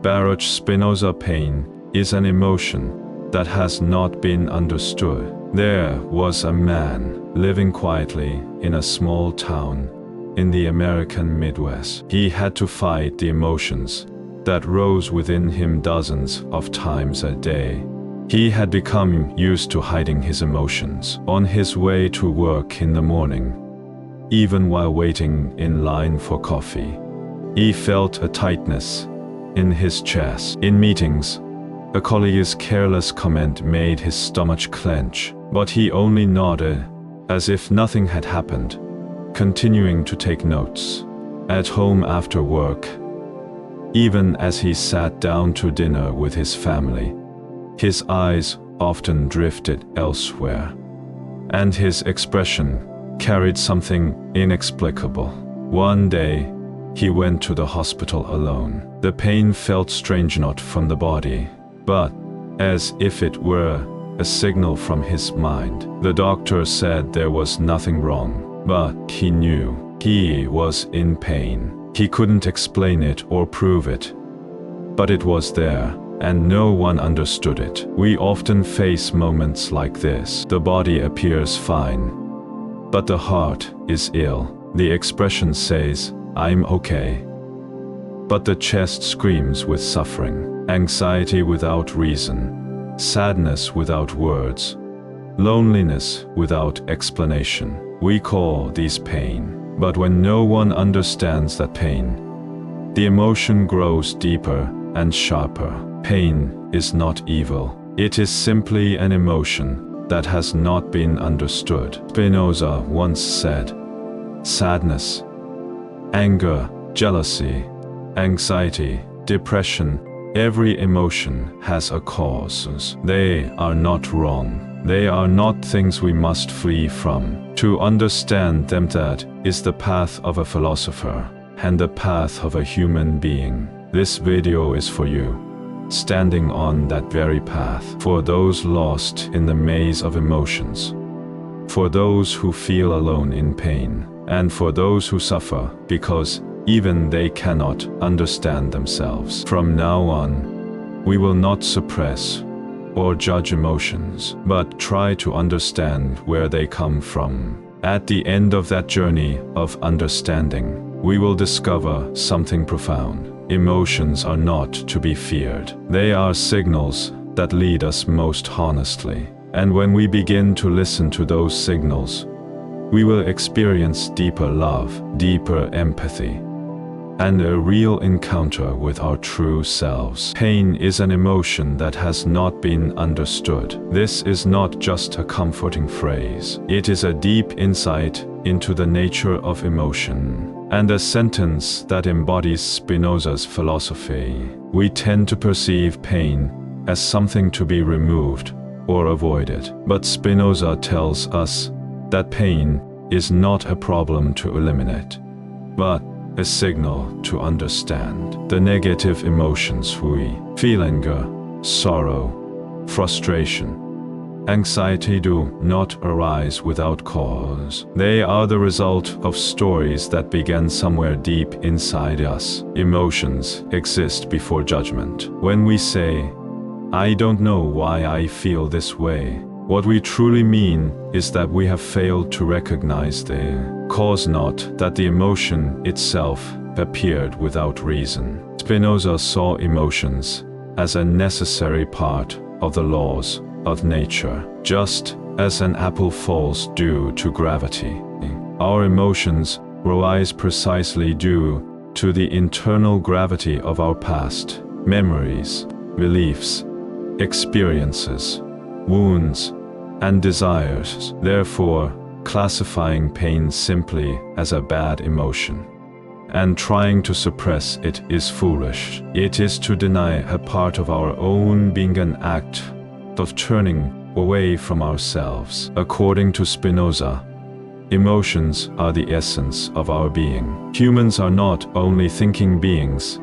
Baruch Spinoza, pain is an emotion that has not been understood. There was a man living quietly in a small town in the American Midwest. He had to fight the emotions that rose within him dozens of times a day. He had become used to hiding his emotions. On his way to work in the morning, even while waiting in line for coffee, he felt a tightness in his chest. In meetings, a colleague's careless comment made his stomach clench, but he only nodded as if nothing had happened, continuing to take notes. At home after work, even as he sat down to dinner with his family, his eyes often drifted elsewhere, and his expression carried something inexplicable. One day, he went to the hospital alone. The pain felt strange, not from the body, but as if it were a signal from his mind. The doctor said there was nothing wrong, but he knew he was in pain. He couldn't explain it or prove it, but it was there, and no one understood it. We often face moments like this. The body appears fine, but the heart is ill. The expression says, "I'm okay," but the chest screams with suffering. Anxiety without reason, sadness without words, loneliness without explanation. We call these pain. But when no one understands that pain, the emotion grows deeper and sharper. Pain is not evil. It is simply an emotion that has not been understood. Spinoza once said, sadness, anger, jealousy, anxiety, depression, every emotion has a cause. They are not wrong. They are not things we must flee from. To understand them, that is the path of a philosopher and the path of a human being. This video is for you, standing on that very path. For those lost in the maze of emotions, for those who feel alone in pain, and for those who suffer because even they cannot understand themselves. From now on, we will not suppress or judge emotions, but try to understand where they come from. At the end of that journey of understanding, we will discover something profound. Emotions are not to be feared. They are signals that lead us most honestly. And when we begin to listen to those signals, we will experience deeper love, deeper empathy, and a real encounter with our true selves. Pain is an emotion that has not been understood. This is not just a comforting phrase. It is a deep insight into the nature of emotion, and a sentence that embodies Spinoza's philosophy. We tend to perceive pain as something to be removed or avoided, but Spinoza tells us that pain is not a problem to eliminate, but a signal to understand. The negative emotions we feel, anger, sorrow, frustration, anxiety, do not arise without cause. They are the result of stories that began somewhere deep inside us. Emotions exist before judgment. When we say, "I don't know why I feel this way," what we truly mean is that we have failed to recognize the cause, not that the emotion itself appeared without reason. Spinoza saw emotions as a necessary part of the laws of nature. Just as an apple falls due to gravity, our emotions rise precisely due to the internal gravity of our past, memories, beliefs, experiences, wounds, and desires. Therefore, classifying pain simply as a bad emotion and trying to suppress it is foolish. It is to deny a part of our own being, an act of turning away from ourselves. According to Spinoza, emotions are the essence of our being. Humans are not only thinking beings,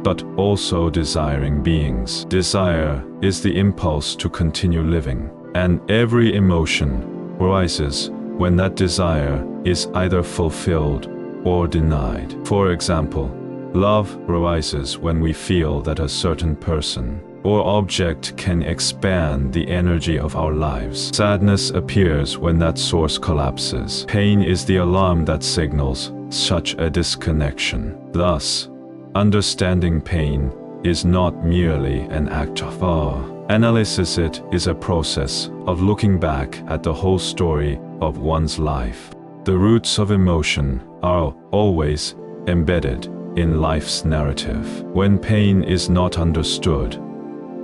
but also desiring beings. Desire is the impulse to continue living, and every emotion arises when that desire is either fulfilled or denied. For example, Love arises when we feel that a certain person or object can expand the energy of our lives. Sadness appears when that source collapses. Pain is the alarm that signals such a disconnection. Thus, understanding pain is not merely an act of analysis, it is a process of looking back at the whole story of one's life. The roots of emotion are always embedded in life's narrative. When pain is not understood,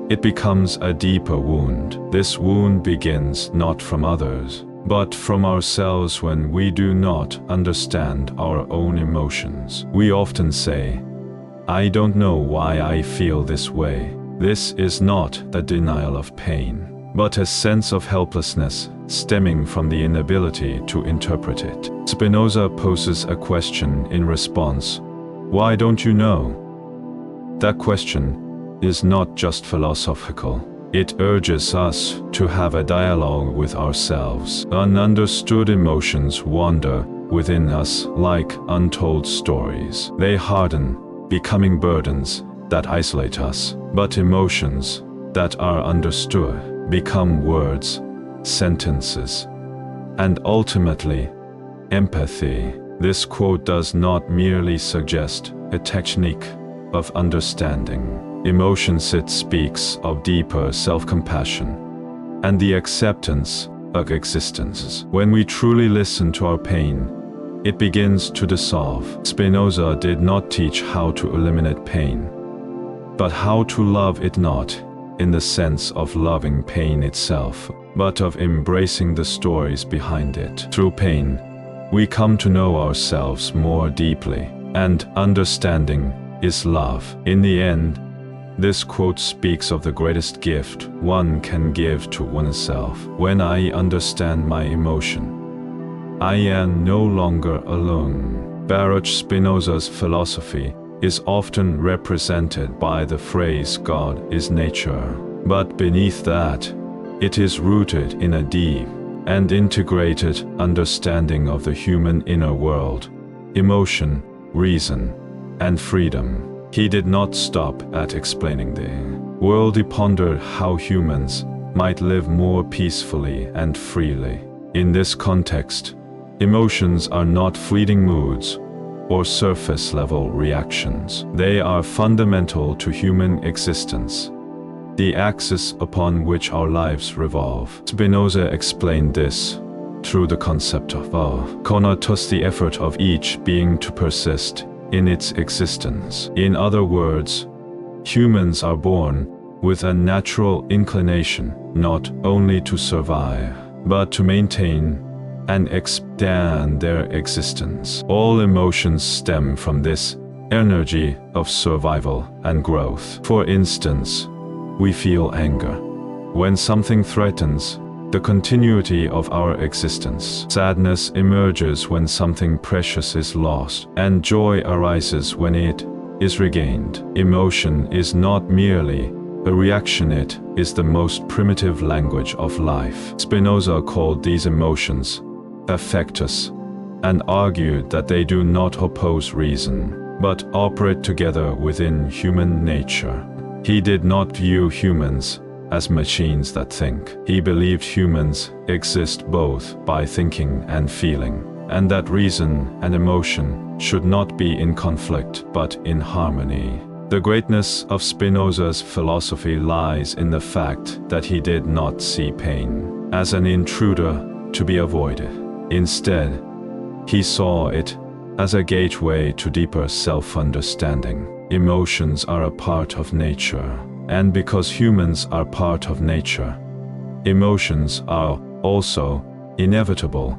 it becomes a deeper wound. This wound begins not from others, but from ourselves. When we do not understand our own emotions, we often say, "I don't know why I feel this way." This is not the denial of pain, but a sense of helplessness stemming from the inability to interpret it. Spinoza poses a question in response: "Why don't you know?" That question is not just philosophical. It urges us to have a dialogue with ourselves. Ununderstood emotions wander within us like untold stories. They harden, becoming burdens that isolate us. But emotions that are understood become words, sentences, and ultimately, empathy. This quote does not merely suggest a technique of understanding emotions, it speaks of deeper self-compassion and the acceptance of existence. When we truly listen to our pain, it begins to dissolve. Spinoza did not teach how to eliminate pain, but how to love it, not in the sense of loving pain itself, but of embracing the stories behind it. Through pain, we come to know ourselves more deeply, and understanding is love. In the end, this quote speaks of the greatest gift one can give to oneself. When I understand my emotion, I am no longer alone. Baruch Spinoza's philosophy is often represented by the phrase "God is nature," but beneath that, it is rooted in a deep and integrated understanding of the human inner world, emotion, reason, and freedom. He did not stop at explaining the world. He pondered how humans might live more peacefully and freely. In this context, emotions are not fleeting moods or surface-level reactions. They are fundamental to human existence, the axis upon which our lives revolve. Spinoza explained this through the concept of conatus, the effort of each being to persist in its existence. In other words, humans are born with a natural inclination not only to survive, but to maintain and expand their existence. All emotions stem from this energy of survival and growth. For instance, we feel anger when something threatens the continuity of our existence. Sadness emerges when something precious is lost, and joy arises when it is regained. Emotion is not merely a reaction, it is the most primitive language of life. Spinoza called these emotions affectus, and argued that they do not oppose reason, but operate together within human nature. He did not view humans as machines that think. He believed humans exist both by thinking and feeling, and that reason and emotion should not be in conflict but in harmony. The greatness of Spinoza's philosophy lies in the fact that he did not see pain as an intruder to be avoided. Instead, he saw it as a gateway to deeper self-understanding. Emotions are a part of nature, and because humans are part of nature, emotions are also inevitable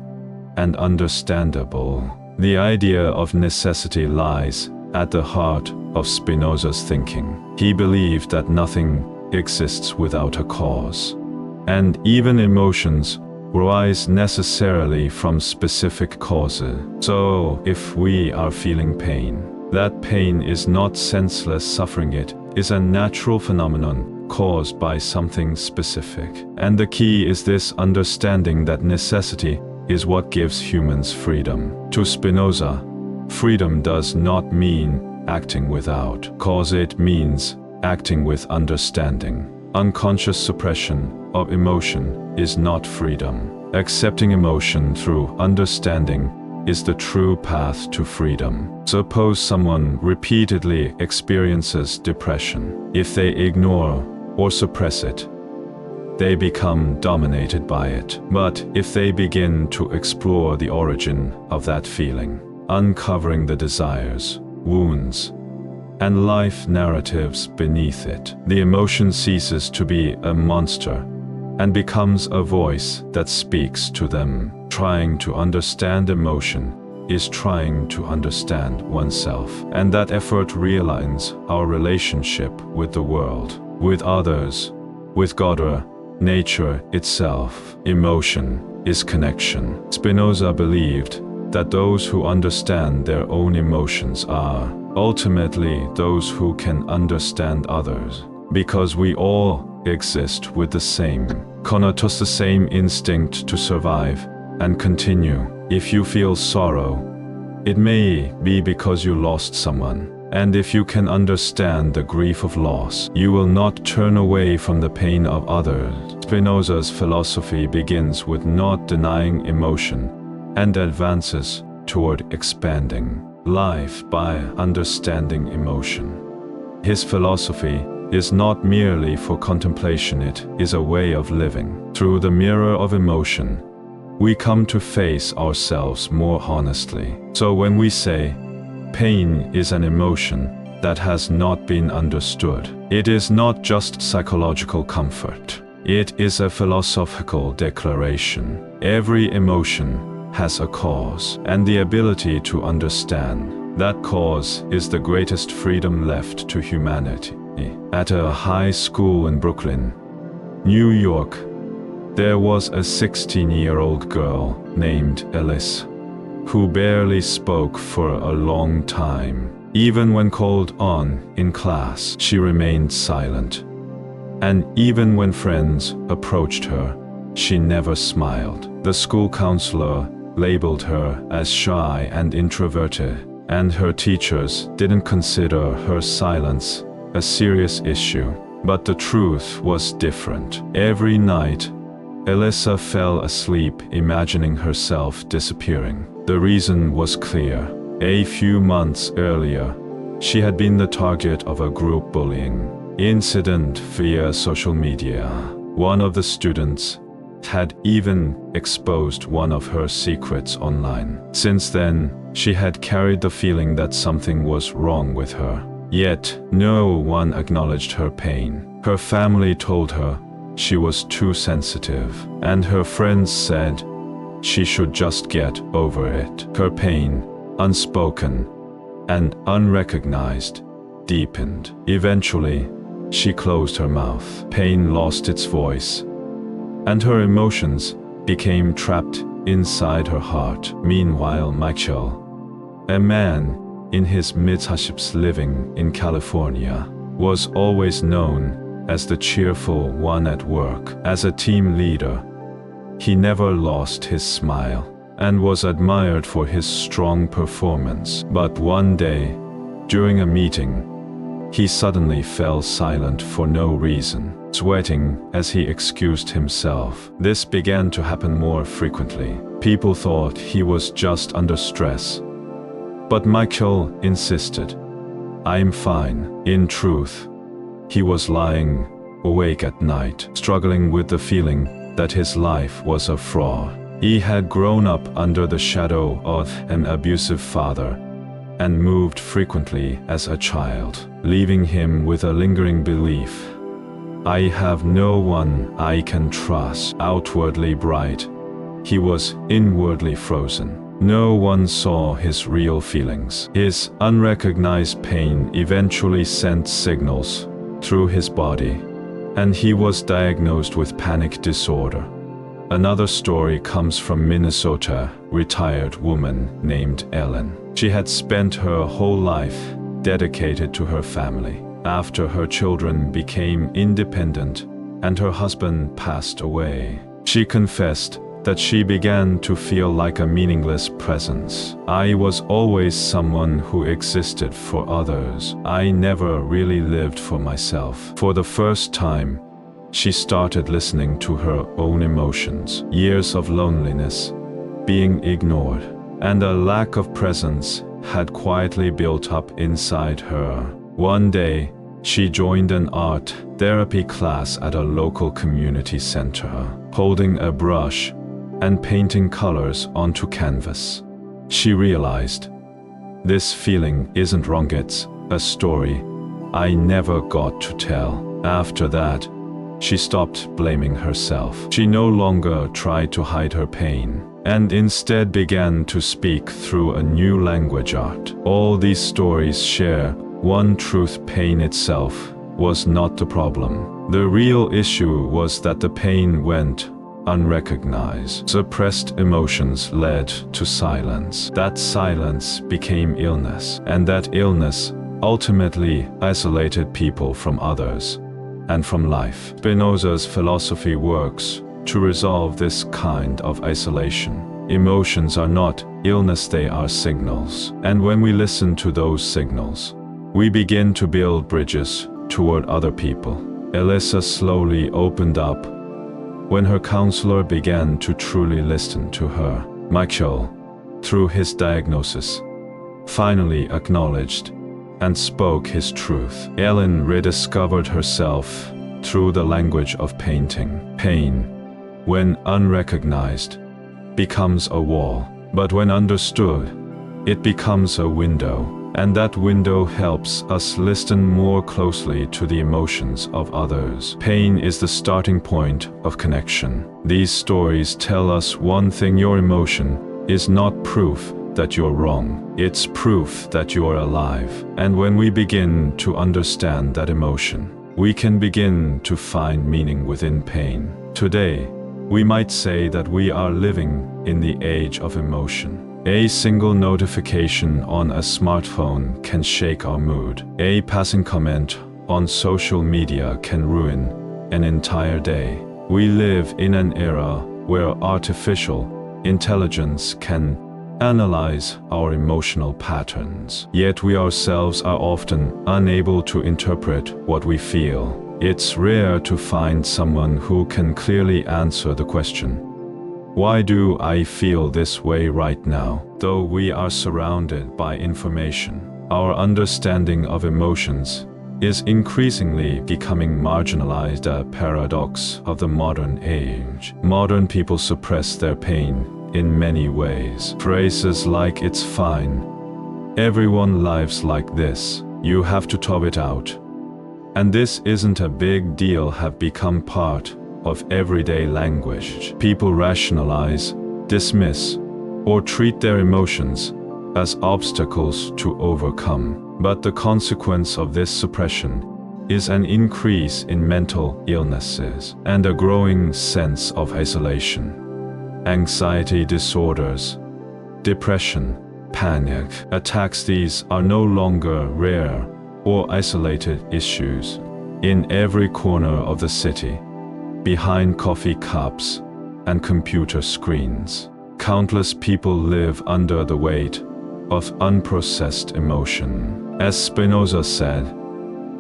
and understandable. The idea of necessity lies at the heart of Spinoza's thinking. He believed that nothing exists without a cause, and even emotions arise necessarily from specific causes. So, if we are feeling pain, that pain is not senseless suffering, it is a natural phenomenon caused by something specific. And the key is this understanding that necessity is what gives humans freedom. To Spinoza, freedom does not mean acting without cause. It means acting with understanding. Unconscious suppression of emotion is not freedom. Accepting emotion through understanding is the true path to freedom. Suppose someone repeatedly experiences depression. If they ignore or suppress it, they become dominated by it. But if they begin to explore the origin of that feeling, uncovering the desires, wounds, and life narratives beneath it, the emotion ceases to be a monster and becomes a voice that speaks to them. Trying to understand emotion is trying to understand oneself, and that effort realigns our relationship with the world, with others, with God or nature itself. Emotion is connection. Spinoza believed that those who understand their own emotions are ultimately those who can understand others, because we all exist with the same conatus, the same instinct to survive and continue. If you feel sorrow, it may be because you lost someone. And if you can understand the grief of loss, you will not turn away from the pain of others. Spinoza's philosophy begins with not denying emotion and advances toward expanding life by understanding emotion. His philosophy is not merely for contemplation, it is a way of living. Through the mirror of emotion, we come to face ourselves more honestly. So when we say, pain is an emotion that has not been understood, it is not just psychological comfort. It is a philosophical declaration. Every emotion has a cause, and the ability to understand that cause is the greatest freedom left to humanity. At a high school in Brooklyn, New York, there was a 16-year-old girl named Alice, who barely spoke for a long time. Even when called on in class, she remained silent. And even when friends approached her, she never smiled. The school counselor labeled her as shy and introverted, and her teachers didn't consider her silence a serious issue. But the truth was different. Every night, Elissa fell asleep imagining herself disappearing. The reason was clear. A few months earlier, she had been the target of a group bullying incident via social media. One of the students had even exposed one of her secrets online. Since then, she had carried the feeling that something was wrong with her. Yet, no one acknowledged her pain. Her family told her she was too sensitive, and her friends said she should just get over it. Her pain, unspoken and unrecognized, deepened. Eventually, she closed her mouth. Pain lost its voice, and her emotions became trapped inside her heart. Meanwhile, Michael, a man in his mid-40s living in California, was always known as the cheerful one at work. As a team leader, he never lost his smile and was admired for his strong performance. But one day, during a meeting, he suddenly fell silent for no reason, sweating as he excused himself. This began to happen more frequently. People thought he was just under stress, but Michael insisted, "I'm fine." In truth, he was lying awake at night, struggling with the feeling that his life was a fraud. He had grown up under the shadow of an abusive father and moved frequently as a child, leaving him with a lingering belief, "I have no one I can trust." Outwardly bright, he was inwardly frozen. No one saw his real feelings. His unrecognized pain eventually sent signals through his body, and he was diagnosed with panic disorder. Another story comes from Minnesota, retired woman named Ellen. She had spent her whole life dedicated to her family. After her children became independent and her husband passed away, she confessed that she began to feel like a meaningless presence. I was always someone who existed for others. I never really lived for myself. For the first time, she started listening to her own emotions. Years of loneliness, being ignored, and a lack of presence had quietly built up inside her. One day, she joined an art therapy class at a local community center, holding a brush and painting colors onto canvas. She realized, this feeling isn't wrong, it's a story I never got to tell. After that, she stopped blaming herself. She no longer tried to hide her pain, and instead began to speak through a new language art. All these stories share one truth: pain itself was not the problem. The real issue was that the pain went unrecognized. Suppressed emotions led to silence. That silence became illness, and that illness ultimately isolated people from others and from life. Spinoza's philosophy works to resolve this kind of isolation. Emotions are not illness, they are signals. And when we listen to those signals, we begin to build bridges toward other people. Elisa slowly opened up when her counselor began to truly listen to her. Michael, through his diagnosis, finally acknowledged and spoke his truth. Ellen rediscovered herself through the language of painting. Pain, when unrecognized, becomes a wall, but when understood, it becomes a window. And that window helps us listen more closely to the emotions of others. Pain is the starting point of connection. These stories tell us one thing: your emotion is not proof that you're wrong. It's proof that you're alive. And when we begin to understand that emotion, we can begin to find meaning within pain. Today, we might say that we are living in the age of emotion. A single notification on a smartphone can shake our mood. A passing comment on social media can ruin an entire day. We live in an era where artificial intelligence can analyze our emotional patterns. Yet we ourselves are often unable to interpret what we feel. It's rare to find someone who can clearly answer the question, why do I feel this way right now? Though we are surrounded by information, our understanding of emotions is increasingly becoming marginalized, a paradox of the modern age. Modern people suppress their pain in many ways. Phrases like "it's fine," "everyone lives like this," "you have to top it out," and "this isn't a big deal" have become part of everyday language. People rationalize, dismiss, or treat their emotions as obstacles to overcome. But the consequence of this suppression is an increase in mental illnesses and a growing sense of isolation. Anxiety disorders, depression, panic attacks, these are no longer rare or isolated issues. In every corner of the city, behind coffee cups and computer screens, countless people live under the weight of unprocessed emotion. As Spinoza said,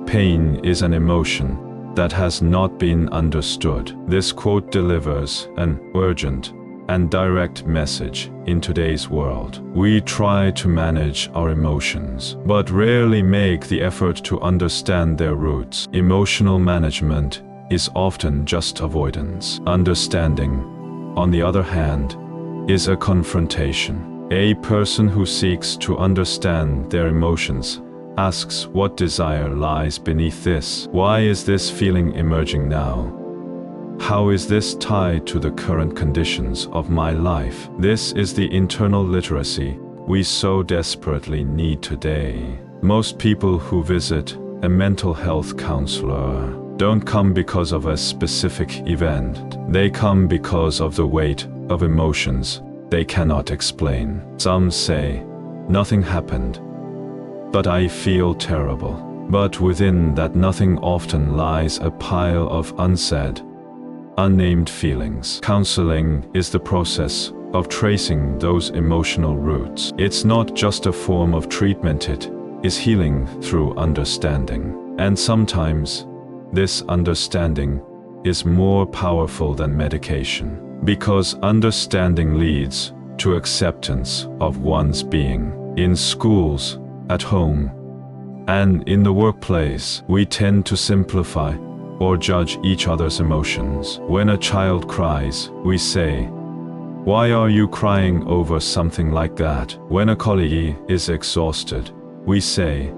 pain is an emotion that has not been understood. This quote delivers an urgent and direct message in today's world. We try to manage our emotions, but rarely make the effort to understand their roots. Emotional management is often just avoidance. Understanding, on the other hand, is a confrontation. A person who seeks to understand their emotions asks, what desire lies beneath this? Why is this feeling emerging now? How is this tied to the current conditions of my life? This is the internal literacy we so desperately need today. Most people who visit a mental health counselor don't come because of a specific event. They come because of the weight of emotions they cannot explain. Some say, nothing happened, but I feel terrible. But within that nothing often lies a pile of unsaid, unnamed feelings. Counseling is the process of tracing those emotional roots. It's not just a form of treatment, it is healing through understanding. And sometimes, this understanding is more powerful than medication, because understanding leads to acceptance of one's being. In schools, at home, and in the workplace, we tend to simplify or judge each other's emotions. When a child cries, we say, "Why are you crying over something like that?" When a colleague is exhausted, we say,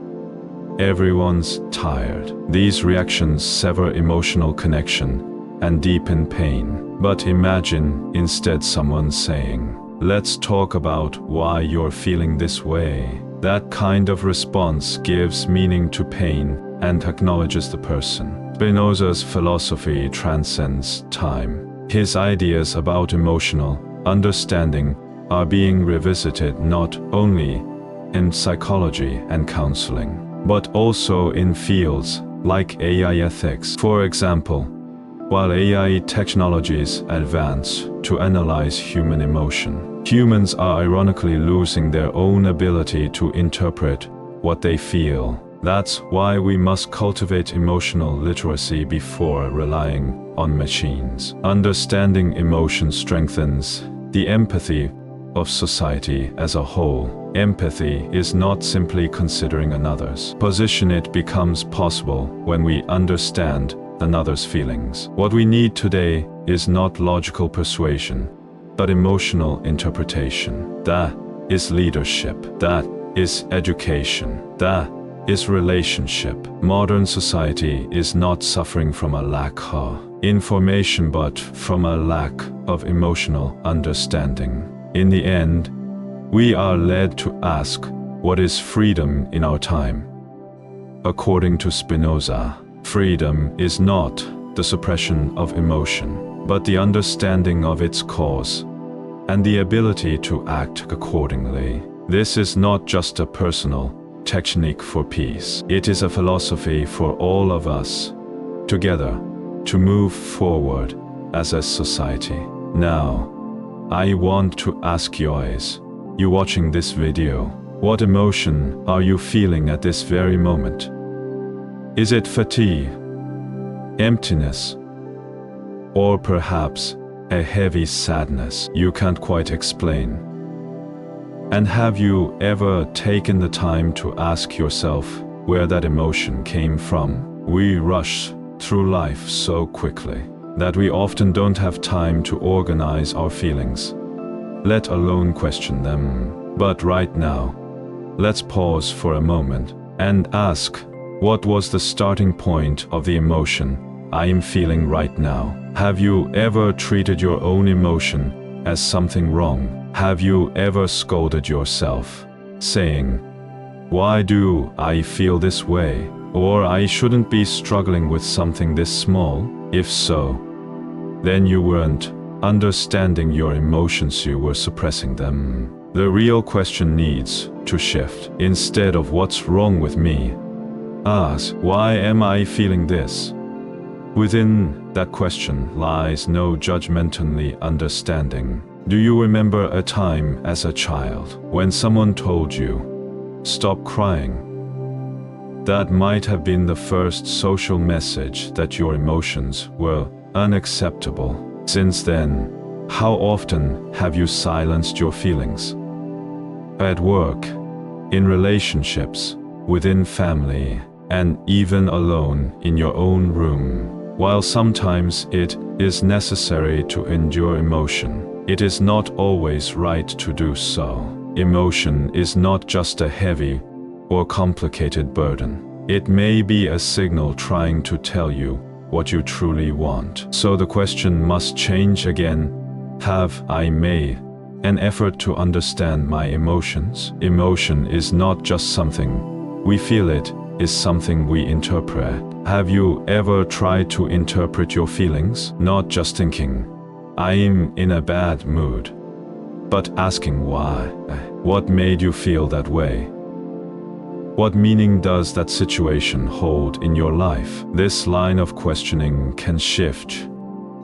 "Everyone's tired." These reactions sever emotional connection and deepen pain. But imagine instead someone saying, "Let's talk about why you're feeling this way." That kind of response gives meaning to pain and acknowledges the person. Spinoza's philosophy transcends time. His ideas about emotional understanding are being revisited not only in psychology and counseling, but also in fields like AI ethics. For example, while AI technologies advance to analyze human emotion, humans are ironically losing their own ability to interpret what they feel. That's why we must cultivate emotional literacy before relying on machines. Understanding emotion strengthens the empathy of society as a whole. Empathy is not simply considering another's position. It becomes possible when we understand another's feelings. What we need today is not logical persuasion, but emotional interpretation. That is leadership. That is education. That is relationship. Modern society is not suffering from a lack of information, but from a lack of emotional understanding. In the end, we are led to ask, what is freedom in our time? According to Spinoza, freedom is not the suppression of emotion, but the understanding of its cause and the ability to act accordingly. This is not just a personal technique for peace. It is a philosophy for all of us, together, to move forward as a society. Now, I want to ask you watching this video, what emotion are you feeling at this very moment? Is it fatigue, emptiness, or perhaps a heavy sadness you can't quite explain? And have you ever taken the time to ask yourself where that emotion came from? We rush through life so quickly that we often don't have time to organize our feelings, let alone question them. But right now, let's pause for a moment and ask, what was the starting point of the emotion I am feeling right now? Have you ever treated your own emotion as something wrong? Have you ever scolded yourself, saying, "Why do I feel this way?" Or "I shouldn't be struggling with something this small"? If so, then you weren't understanding your emotions, you were suppressing them. The real question needs to shift. Instead of "what's wrong with me?" ask, "Why am I feeling this?" Within that question lies no judgmentally understanding. Do you remember a time as a child when someone told you, "Stop crying"? That might have been the first social message that your emotions were unacceptable. Since then, how often have you silenced your feelings? At work, in relationships, within family, and even alone in your own room. While sometimes it is necessary to endure emotion, it is not always right to do so. Emotion is not just a heavy or complicated burden. It may be a signal trying to tell you what you truly want. So the question must change again. Have I made an effort to understand my emotions? Emotion is not just something we feel, it is something we interpret. Have you ever tried to interpret your feelings? Not just thinking, "I'm in a bad mood," but asking why. What made you feel that way? What meaning does that situation hold in your life? This line of questioning can shift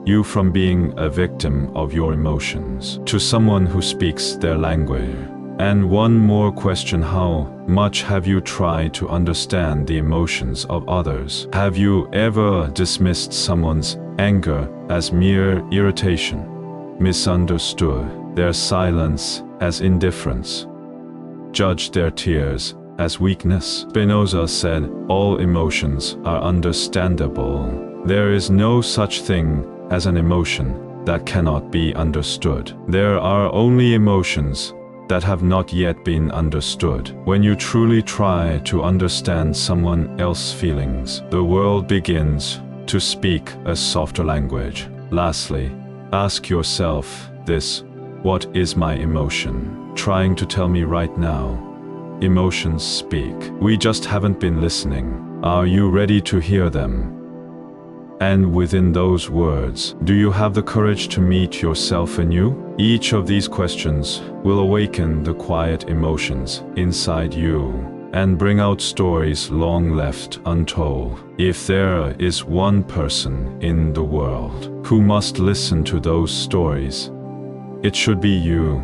you from being a victim of your emotions to someone who speaks their language. And one more question: how much have you tried to understand the emotions of others? Have you ever dismissed someone's anger as mere irritation, misunderstood their silence as indifference, judged their tears as weakness? Spinoza said, all emotions are understandable. There is no such thing as an emotion that cannot be understood. There are only emotions that have not yet been understood. When you truly try to understand someone else's feelings, the world begins to speak a softer language. Lastly, ask yourself this: what is my emotion trying to tell me right now? Emotions speak. We just haven't been listening. Are you ready to hear them? And within those words, do you have the courage to meet yourself anew? Each of these questions will awaken the quiet emotions inside you and bring out stories long left untold. If there is one person in the world who must listen to those stories, it should be you.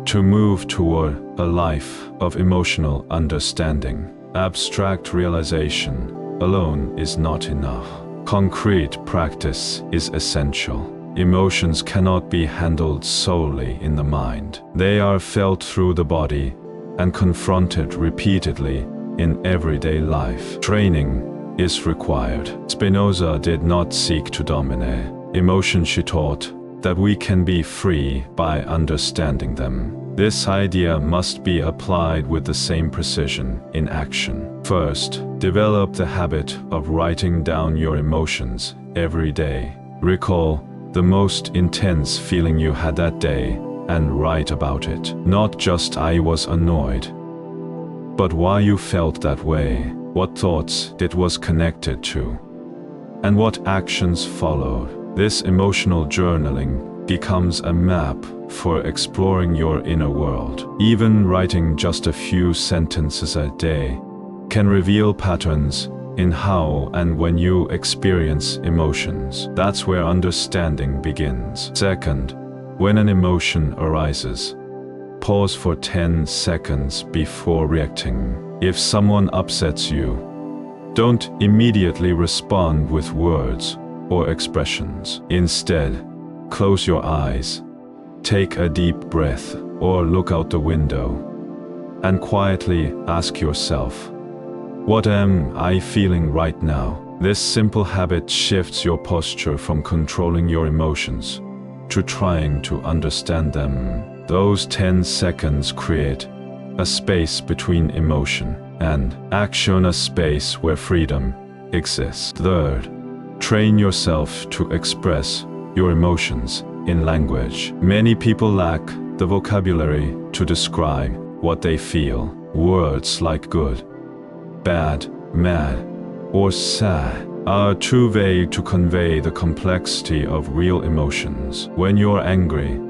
To move toward a life of emotional understanding, abstract realization alone is not enough. Concrete practice is essential. Emotions cannot be handled solely in the mind. They are felt through the body and confronted repeatedly in everyday life. Training is required. Spinoza did not seek to dominate emotions. She taught that we can be free by understanding them. This idea must be applied with the same precision in action. First, develop the habit of writing down your emotions every day. Recall the most intense feeling you had that day and write about it. Not just "I was annoyed," but why you felt that way, what thoughts it was connected to, and what actions followed. This emotional journaling becomes a map for exploring your inner world. Even writing just a few sentences a day can reveal patterns in how and when you experience emotions. That's where understanding begins. Second, when an emotion arises, pause for 10 seconds before reacting. If someone upsets you, don't immediately respond with words or expressions. Instead, close your eyes, take a deep breath, or look out the window, and quietly ask yourself, what am I feeling right now? This simple habit shifts your posture from controlling your emotions to trying to understand them. Those 10 seconds create a space between emotion and action, a space where freedom exists. Third, train yourself to express your emotions in language. Many people lack the vocabulary to describe what they feel. Words like good, bad, mad, or sad are too vague to convey the complexity of real emotions. When you're angry,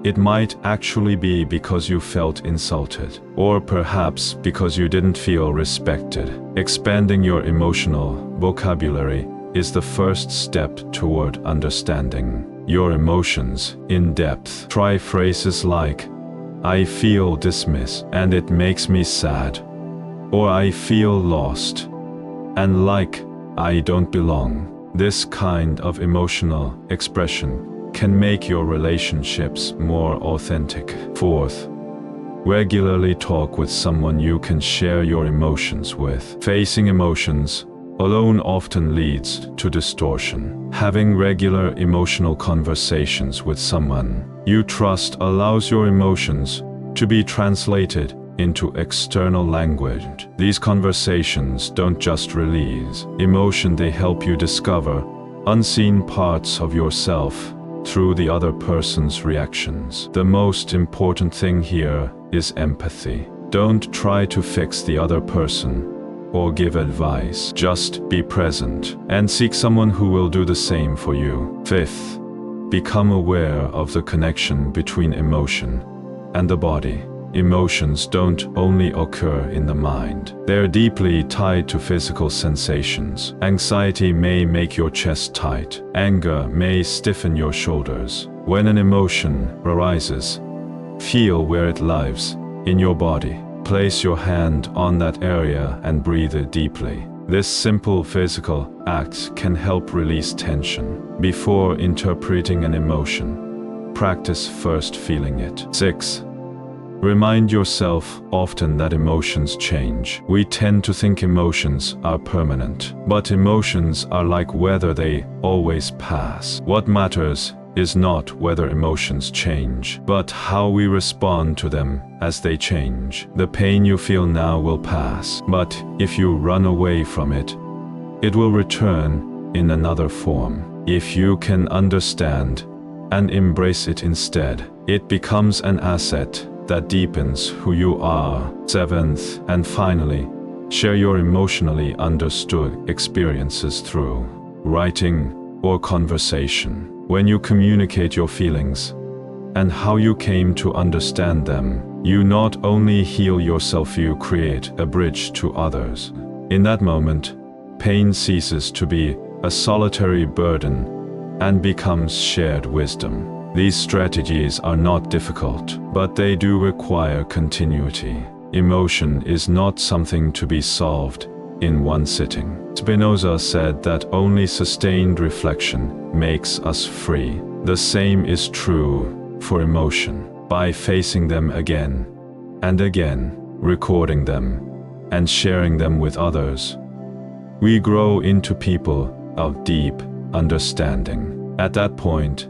it might actually be because you felt insulted, or perhaps because you didn't feel respected. Expanding your emotional vocabulary is the first step toward understanding your emotions in depth. Try phrases like, I feel dismissed and it makes me sad, or I feel lost, and like, I don't belong. This kind of emotional expression can make your relationships more authentic. Fourth, regularly talk with someone you can share your emotions with. Facing emotions alone often leads to distortion. Having regular emotional conversations with someone you trust allows your emotions to be translated into external language. These conversations don't just release emotion, they help you discover unseen parts of yourself through the other person's reactions. The most important thing here is empathy. Don't try to fix the other person or give advice. Just be present and seek someone who will do the same for you. Fifth, become aware of the connection between emotion and the body. emotions don't only occur in the mind. They're deeply tied to physical sensations. Anxiety may make your chest tight. Anger may stiffen your shoulders. When an emotion arises, feel where it lives in your body. Place your hand on that area and breathe it deeply. This simple physical act can help release tension. Before interpreting an emotion, practice first feeling it. 6. Remind yourself often that emotions change. We tend to think emotions are permanent, but emotions are like weather, they always pass. What matters is not whether emotions change, but how we respond to them as they change. The pain you feel now will pass, but if you run away from it, it will return in another form. If you can understand and embrace it instead, it becomes an asset that deepens who you are. 7th, and finally, share your emotionally understood experiences through writing or conversation. When you communicate your feelings and how you came to understand them, you not only heal yourself, you create a bridge to others. In that moment, pain ceases to be a solitary burden and becomes shared wisdom. These strategies are not difficult, but they do require continuity. Emotion is not something to be solved in one sitting. Spinoza said that only sustained reflection makes us free. The same is true for emotion. By facing them again and again, recording them, and sharing them with others, we grow into people of deep understanding. At that point,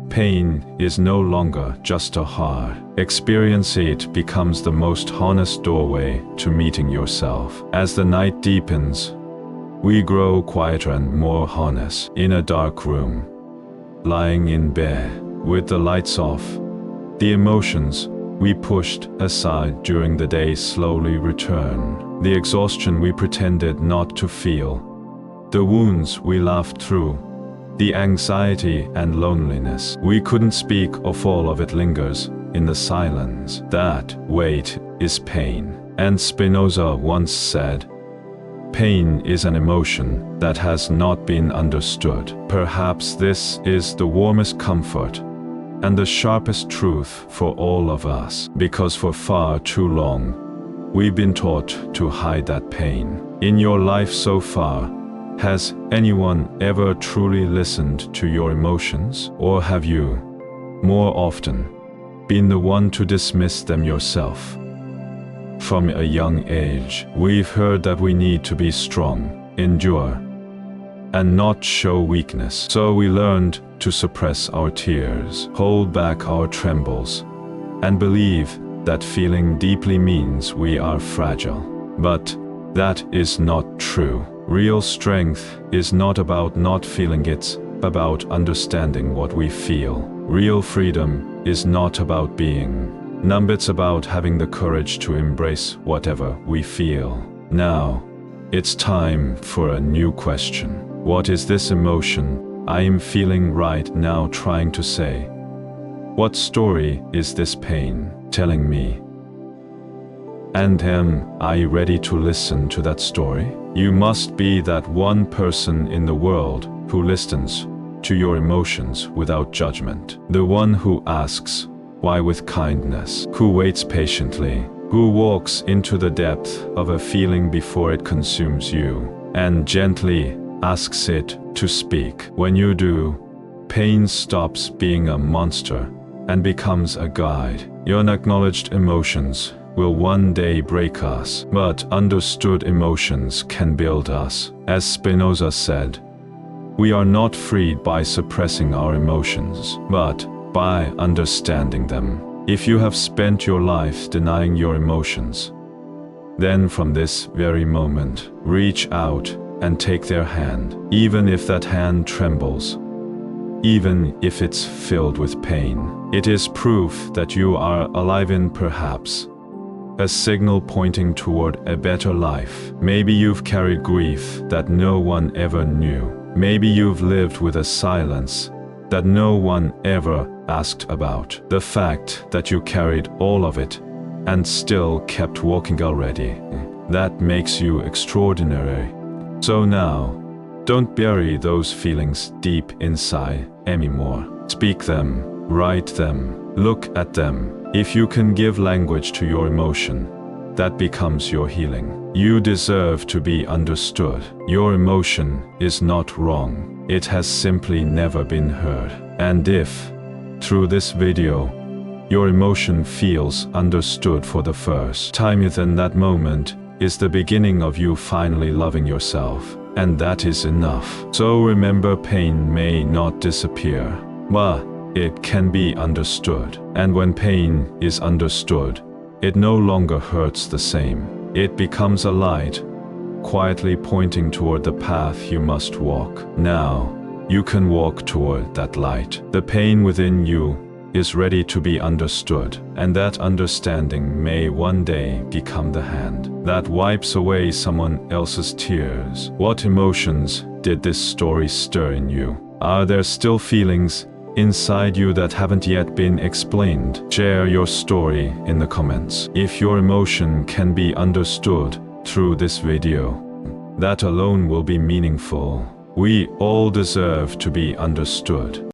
pain is no longer just a hard experience, it becomes the most honest doorway to meeting yourself. As the night deepens, we grow quieter and more honest. In a dark room, lying in bed with the lights off, the emotions we pushed aside during the day slowly return. The exhaustion we pretended not to feel, the wounds we laughed through, the anxiety and loneliness we couldn't speak of, all of it lingers in the silence. That weight is pain. And Spinoza once said, "Pain is an emotion that has not been understood." Perhaps this is the warmest comfort and the sharpest truth for all of us, because for far too long, we've been taught to hide that pain. In your life so far, has anyone ever truly listened to your emotions? Or have you, more often, been the one to dismiss them yourself? From a young age, we've heard that we need to be strong, endure, and not show weakness. So we learned to suppress our tears, hold back our trembles, and believe that feeling deeply means we are fragile. But that is not true. Real strength is not about not feeling, it's about understanding what we feel. Real freedom is not about being numb, it's about having the courage to embrace whatever we feel. Now, it's time for a new question. What is this emotion I am feeling right now trying to say? What story is this pain telling me? And am I ready to listen to that story? You must be that one person in the world who listens to your emotions without judgment. The one who asks why with kindness, who waits patiently, who walks into the depth of a feeling before it consumes you, and gently asks it to speak. When you do, pain stops being a monster and becomes a guide. Your unacknowledged emotions will one day break us, but understood emotions can build us. As Spinoza said, we are not freed by suppressing our emotions, but by understanding them. If you have spent your life denying your emotions, then from this very moment, reach out and take their hand, even if that hand trembles, even if it's filled with pain. It is proof that you are alive, in perhaps a signal pointing toward a better life. Maybe you've carried grief that no one ever knew. Maybe you've lived with a silence that no one ever asked about. The fact that you carried all of it and still kept walking already. That makes you extraordinary. So now, don't bury those feelings deep inside anymore. Speak them, write them, look at them. If you can give language to your emotion, that becomes your healing. You deserve to be understood. Your emotion is not wrong. It has simply never been heard. And if, through this video, your emotion feels understood for the first time, then that moment is the beginning of you finally loving yourself. And that is enough. So remember, pain may not disappear, but it can be understood. And when pain is understood, it no longer hurts the same. It becomes a light, quietly pointing toward the path you must walk. Now, you can walk toward that light. The pain within you is ready to be understood, and that understanding may one day become the hand that wipes away someone else's tears. What emotions did this story stir in you? Are there still feelings inside you that haven't yet been explained? Share your story in the comments. If your emotion can be understood through this video, that alone will be meaningful. We all deserve to be understood.